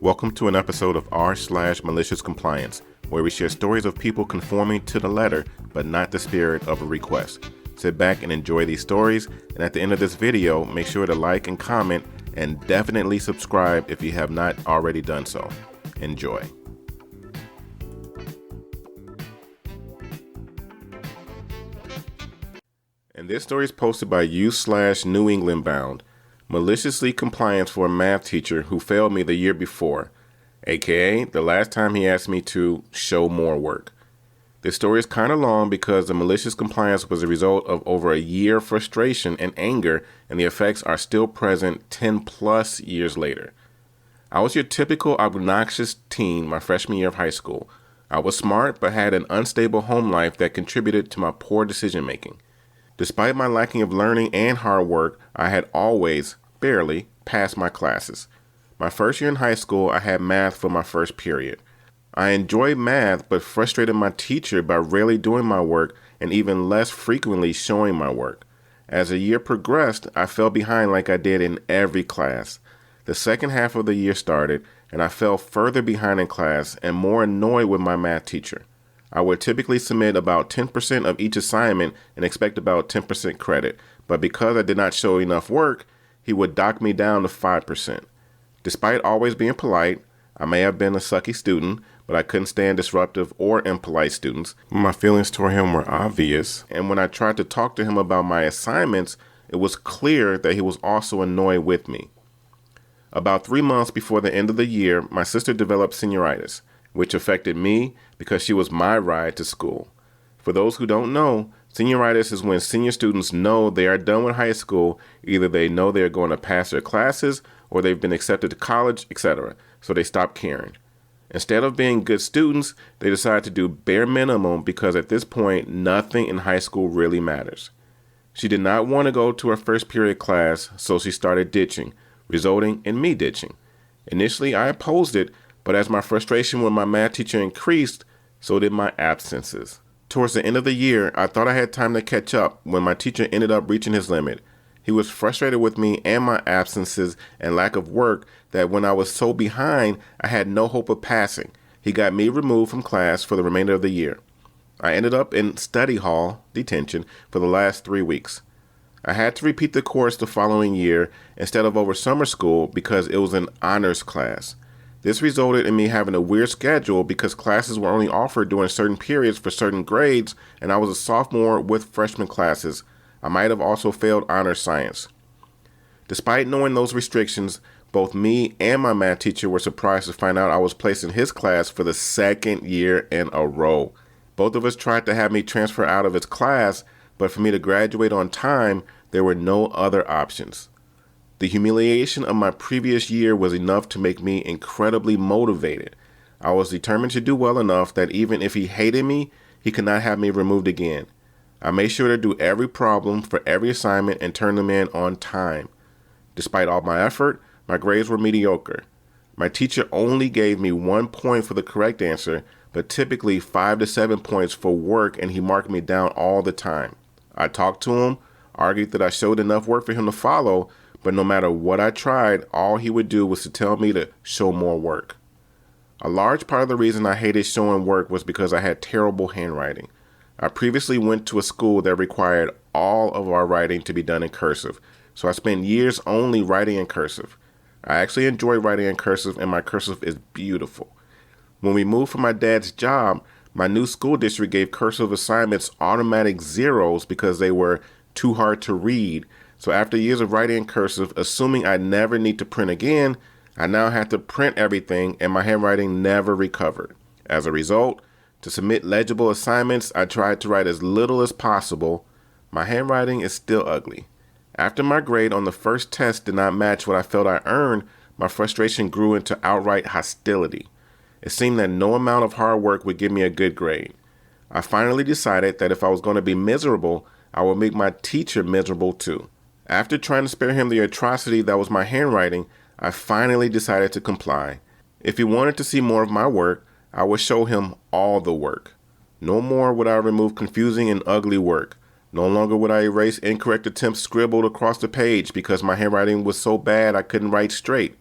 Welcome to an episode of r/malicious compliance, where we share stories of people conforming to the letter, but not the spirit of a request. Sit back and enjoy these stories, and at the end of this video, make sure to like and comment, and definitely subscribe if you have not already done so. Enjoy. And this story is posted by u/New England Bound. Maliciously compliance for a math teacher who failed me the year before, aka the last time he asked me to show more work. This story is kind of long because the malicious compliance was a result of over a year of frustration and anger, and the effects are still present 10 plus years later. I was your typical obnoxious teen my freshman year of high school. I was smart but had an unstable home life that contributed to my poor decision making. Despite my lacking of learning and hard work, I had always, barely, passed my classes. My first year in high school, I had math for my first period. I enjoyed math, but frustrated my teacher by rarely doing my work and even less frequently showing my work. As the year progressed, I fell behind like I did in every class. The second half of the year started, and I fell further behind in class and more annoyed with my math teacher. I would typically submit about 10% of each assignment and expect about 10% credit, but because I did not show enough work, he would dock me down to 5%. Despite always being polite, I may have been a sucky student, but I couldn't stand disruptive or impolite students. My feelings toward him were obvious, and when I tried to talk to him about my assignments, it was clear that he was also annoyed with me. About 3 months before the end of the year, my sister developed senioritis, which affected me because she was my ride to school. For those who don't know, senioritis is when senior students know they are done with high school. Either they know they are going to pass their classes or they've been accepted to college, etc., so they stop caring. Instead of being good students, they decide to do bare minimum because at this point, nothing in high school really matters. She did not want to go to her first period class, so she started ditching, resulting in me ditching. Initially, I opposed it, but as my frustration with my math teacher increased, so did my absences. Towards the end of the year, I thought I had time to catch up when my teacher ended up reaching his limit. He was frustrated with me and my absences and lack of work that when I was so behind, I had no hope of passing. He got me removed from class for the remainder of the year. I ended up in study hall detention for the last 3 weeks. I had to repeat the course the following year instead of over summer school because it was an honors class. This resulted in me having a weird schedule because classes were only offered during certain periods for certain grades, and I was a sophomore with freshman classes. I might have also failed honors science. Despite knowing those restrictions, both me and my math teacher were surprised to find out I was placed in his class for the second year in a row. Both of us tried to have me transfer out of his class, but for me to graduate on time, there were no other options. The humiliation of my previous year was enough to make me incredibly motivated. I was determined to do well enough that even if he hated me, he could not have me removed again. I made sure to do every problem for every assignment and turn them in on time. Despite all my effort, my grades were mediocre. My teacher only gave me 1 point for the correct answer, but typically 5 to 7 points for work, and he marked me down all the time. I talked to him, argued that I showed enough work for him to follow, but no matter what I tried, all he would do was to tell me to show more work. A large part of the reason I hated showing work was because I had terrible handwriting. I previously went to a school that required all of our writing to be done in cursive, so I spent years only writing in cursive. I actually enjoy writing in cursive, and my cursive is beautiful. When we moved from my dad's job, my new school district gave cursive assignments automatic zeros because they were too hard to read. So after years of writing in cursive, assuming I never need to print again, I now have to print everything and my handwriting never recovered. As a result, to submit legible assignments, I tried to write as little as possible. My handwriting is still ugly. After my grade on the first test did not match what I felt I earned, my frustration grew into outright hostility. It seemed that no amount of hard work would give me a good grade. I finally decided that if I was going to be miserable, I would make my teacher miserable too. After trying to spare him the atrocity that was my handwriting, I finally decided to comply. If he wanted to see more of my work, I would show him all the work. No more would I remove confusing and ugly work. No longer would I erase incorrect attempts scribbled across the page because my handwriting was so bad I couldn't write straight.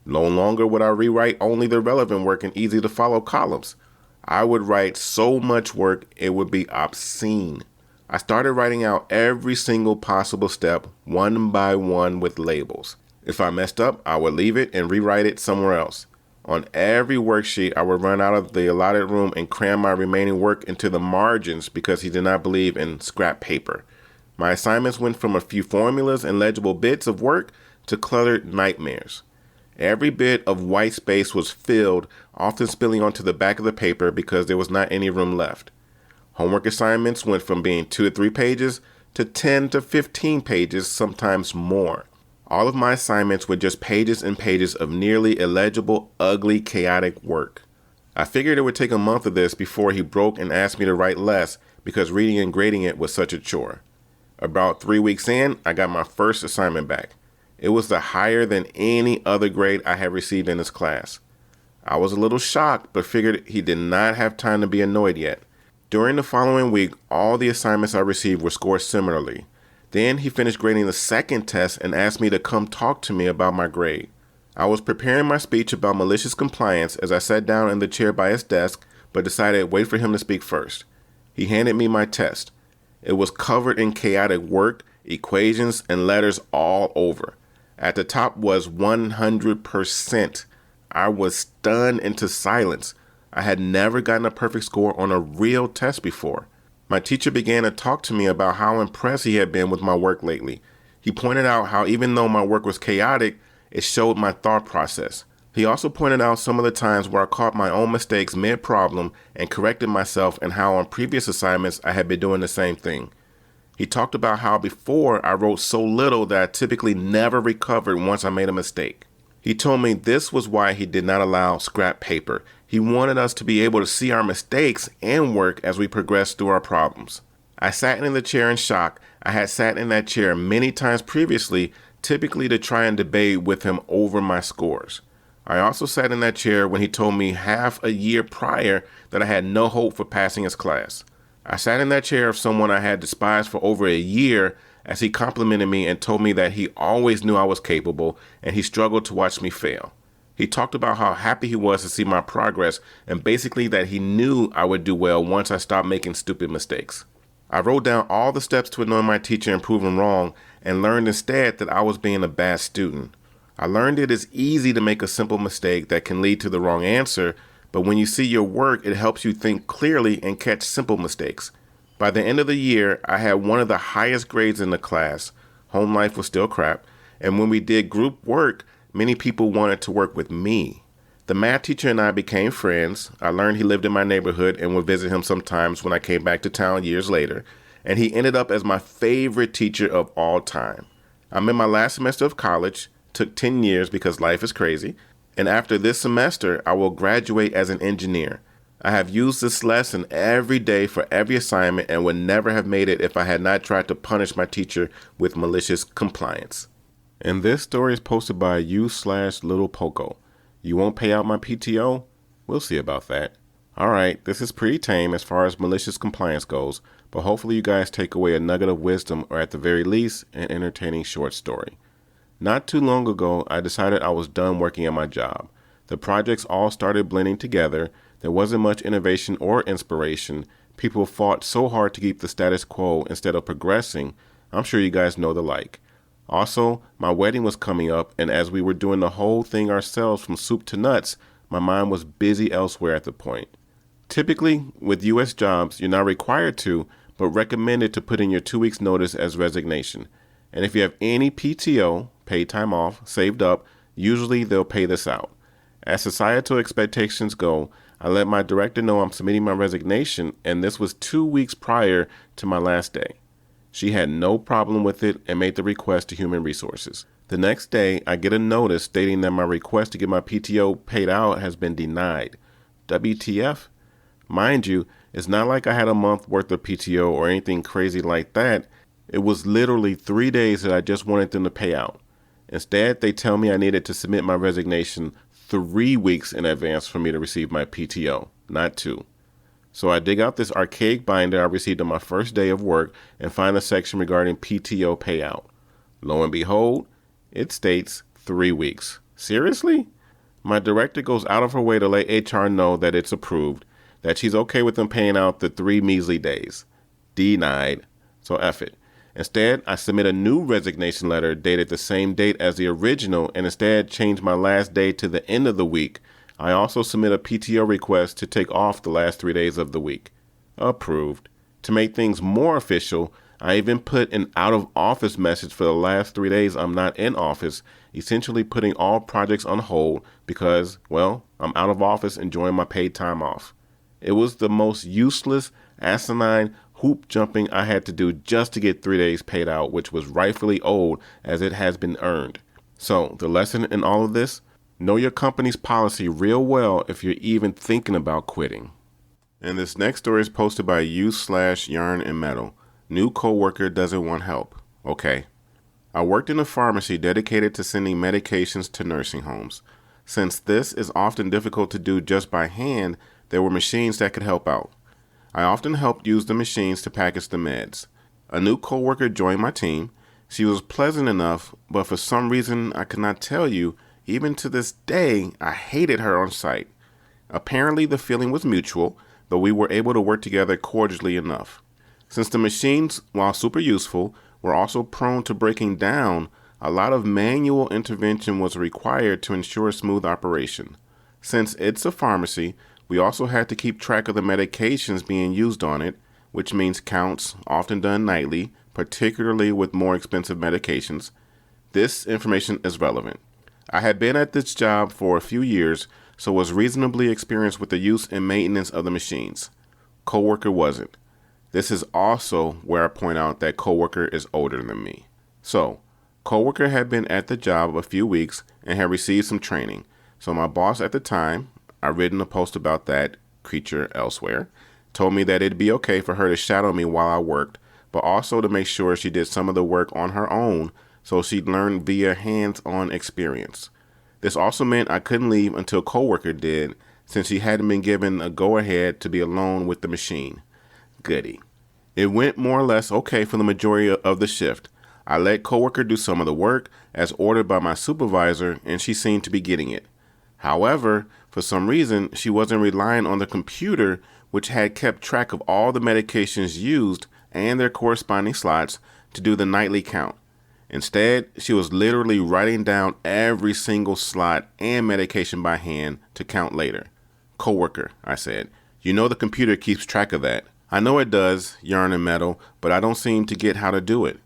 No longer would I rewrite only the relevant work in easy to follow columns. I would write so much work it would be obscene. I started writing out every single possible step one by one with labels. If I messed up, I would leave it and rewrite it somewhere else. On every worksheet, I would run out of the allotted room and cram my remaining work into the margins because he did not believe in scrap paper. My assignments went from a few formulas and legible bits of work to cluttered nightmares. Every bit of white space was filled, often spilling onto the back of the paper because there was not any room left. Homework assignments went from being 2 to 3 pages to 10 to 15 pages, sometimes more. All of my assignments were just pages and pages of nearly illegible, ugly, chaotic work. I figured it would take a month of this before he broke and asked me to write less because reading and grading it was such a chore. About 3 weeks in, I got my first assignment back. It was the higher than any other grade I had received in his class. I was a little shocked, but figured he did not have time to be annoyed yet. During the following week, all the assignments I received were scored similarly. Then he finished grading the second test and asked me to come talk to me about my grade. I was preparing my speech about malicious compliance as I sat down in the chair by his desk, but decided to wait for him to speak first. He handed me my test. It was covered in chaotic work, equations, and letters all over. At the top was 100%. I was stunned into silence. I had never gotten a perfect score on a real test before. My teacher began to talk to me about how impressed he had been with my work lately. He pointed out how even though my work was chaotic, it showed my thought process. He also pointed out some of the times where I caught my own mistakes mid-problem and corrected myself, and how on previous assignments I had been doing the same thing. He talked about how before I wrote so little that I typically never recovered once I made a mistake. He told me this was why he did not allow scrap paper. He wanted us to be able to see our mistakes and work as we progressed through our problems. I sat in the chair in shock. I had sat in that chair many times previously, typically to try and debate with him over my scores. I also sat in that chair when he told me half a year prior that I had no hope for passing his class. I sat in that chair of someone I had despised for over a year as he complimented me and told me that he always knew I was capable and he struggled to watch me fail. He talked about how happy he was to see my progress and basically that he knew I would do well once I stopped making stupid mistakes. I wrote down all the steps to annoy my teacher and prove him wrong and learned instead that I was being a bad student. I learned it is easy to make a simple mistake that can lead to the wrong answer, but when you see your work, it helps you think clearly and catch simple mistakes. By the end of the year, I had one of the highest grades in the class. Home life was still crap, and when we did group work, many people wanted to work with me. The math teacher and I became friends. I learned he lived in my neighborhood and would visit him sometimes when I came back to town years later, and he ended up as my favorite teacher of all time. I'm in my last semester of college, took 10 years because life is crazy, and after this semester, I will graduate as an engineer. I have used this lesson every day for every assignment and would never have made it if I had not tried to punish my teacher with malicious compliance. And this story is posted by u/Little Poco. You won't pay out my PTO? We'll see about that. Alright, this is pretty tame as far as malicious compliance goes, but hopefully you guys take away a nugget of wisdom or at the very least, an entertaining short story. Not too long ago, I decided I was done working at my job. The projects all started blending together. There wasn't much innovation or inspiration. People fought so hard to keep the status quo instead of progressing. I'm sure you guys know the like. Also, my wedding was coming up, and as we were doing the whole thing ourselves from soup to nuts, my mind was busy elsewhere at the point. Typically, with U.S. jobs, you're not required to, but recommended to put in your 2 weeks notice as resignation. And if you have any PTO, paid time off, saved up, usually they'll pay this out. As societal expectations go, I let my director know I'm submitting my resignation, and this was 2 weeks prior to my last day. She had no problem with it and made the request to Human Resources. The next day, I get a notice stating that my request to get my PTO paid out has been denied. WTF? Mind you, it's not like I had a month worth of PTO or anything crazy like that. It was literally 3 days that I just wanted them to pay out. Instead, they tell me I needed to submit my resignation 3 weeks in advance for me to receive my PTO, not 2. So I dig out this archaic binder I received on my first day of work and find the section regarding PTO payout. Lo and behold, it states 3 weeks. Seriously? My director goes out of her way to let HR know that it's approved, that she's okay with them paying out the 3 measly days. Denied. So F it. Instead, I submit a new resignation letter dated the same date as the original and instead change my last day to the end of the week. I also submit a PTO request to take off the last 3 days of the week. Approved. To make things more official, I even put an out-of-office message for the last 3 days I'm not in office, essentially putting all projects on hold because, well, I'm out of office enjoying my paid time off. It was the most useless, asinine hoop jumping I had to do just to get 3 days paid out, which was rightfully owed as it has been earned. So, the lesson in all of this? Know your company's policy real well if you're even thinking about quitting. And this next story is posted by /yarn and metal. New coworker doesn't want help. Okay. I worked in a pharmacy dedicated to sending medications to nursing homes. Since this is often difficult to do just by hand, there were machines that could help out. I often helped use the machines to package the meds. A new coworker joined my team. She was pleasant enough, but for some reason I could not tell you, even to this day, I hated her on site. Apparently the feeling was mutual, but we were able to work together cordially enough. Since the machines, while super useful, were also prone to breaking down, a lot of manual intervention was required to ensure smooth operation. Since it's a pharmacy, we also had to keep track of the medications being used on it, which means counts, often done nightly, particularly with more expensive medications. This information is relevant. I had been at this job for a few years, so was reasonably experienced with the use and maintenance of the machines. Coworker wasn't. This is also where I point out that coworker is older than me. So, coworker had been at the job a few weeks and had received some training. So my boss at the time, I've written a post about that creature elsewhere, told me that it'd be okay for her to shadow me while I worked, but also to make sure she did some of the work on her own so she'd learn via hands-on experience. This also meant I couldn't leave until coworker did, since she hadn't been given a go-ahead to be alone with the machine. Goody. It went more or less okay for the majority of the shift. I let coworker do some of the work as ordered by my supervisor, and she seemed to be getting it. However, for some reason, she wasn't relying on the computer, which had kept track of all the medications used and their corresponding slots to do the nightly count. Instead, she was literally writing down every single slot and medication by hand to count later. Coworker, I said, you know the computer keeps track of that. I know it does, yarn and metal, but I don't seem to get how to do it.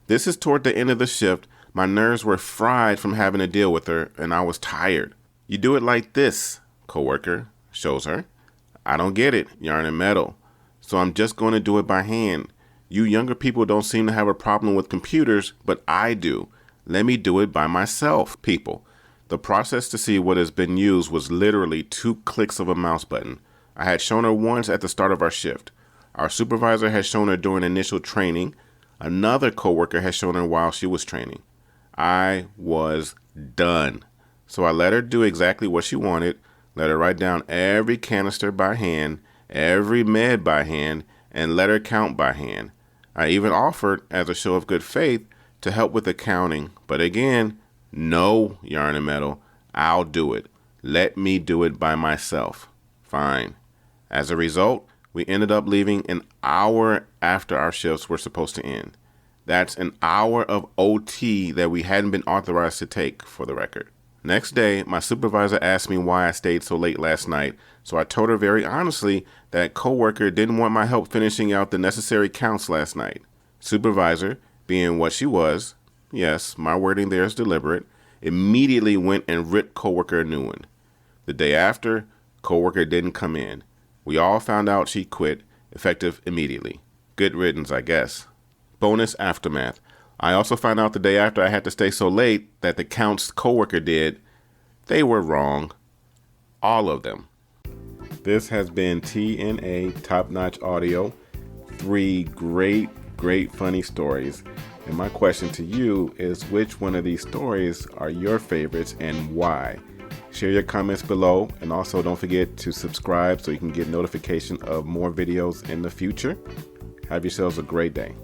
This is toward the end of the shift. My nerves were fried from having to deal with her, and I was tired. You do it like this, coworker, shows her. I don't get it, yarn and metal. So I'm just going to do it by hand. You younger people don't seem to have a problem with computers, but I do. Let me do it by myself, people. The process to see what has been used was literally 2 clicks of a mouse button. I had shown her once at the start of our shift. Our supervisor had shown her during initial training. Another coworker had shown her while she was training. I was done. So I let her do exactly what she wanted, let her write down every canister by hand, every med by hand, and let her count by hand. I even offered, as a show of good faith, to help with the counting. But again, no, yarn and metal, I'll do it. Let me do it by myself. Fine. As a result, we ended up leaving an hour after our shifts were supposed to end. That's an hour of OT that we hadn't been authorized to take, for the record. Next day, my supervisor asked me why I stayed so late last night, so I told her very honestly that coworker didn't want my help finishing out the necessary counts last night. Supervisor, being what she was, yes, my wording there is deliberate, immediately went and ripped coworker a new one. The day after, coworker didn't come in. We all found out she quit, effective immediately. Good riddance, I guess. Bonus aftermath. I also found out the day after I had to stay so late that the counts coworker did, they were wrong. All of them. This has been TNA Top Notch Audio. 3 great funny stories. And my question to you is, which one of these stories are your favorites and why? Share your comments below, and also don't forget to subscribe so you can get notification of more videos in the future. Have yourselves a great day.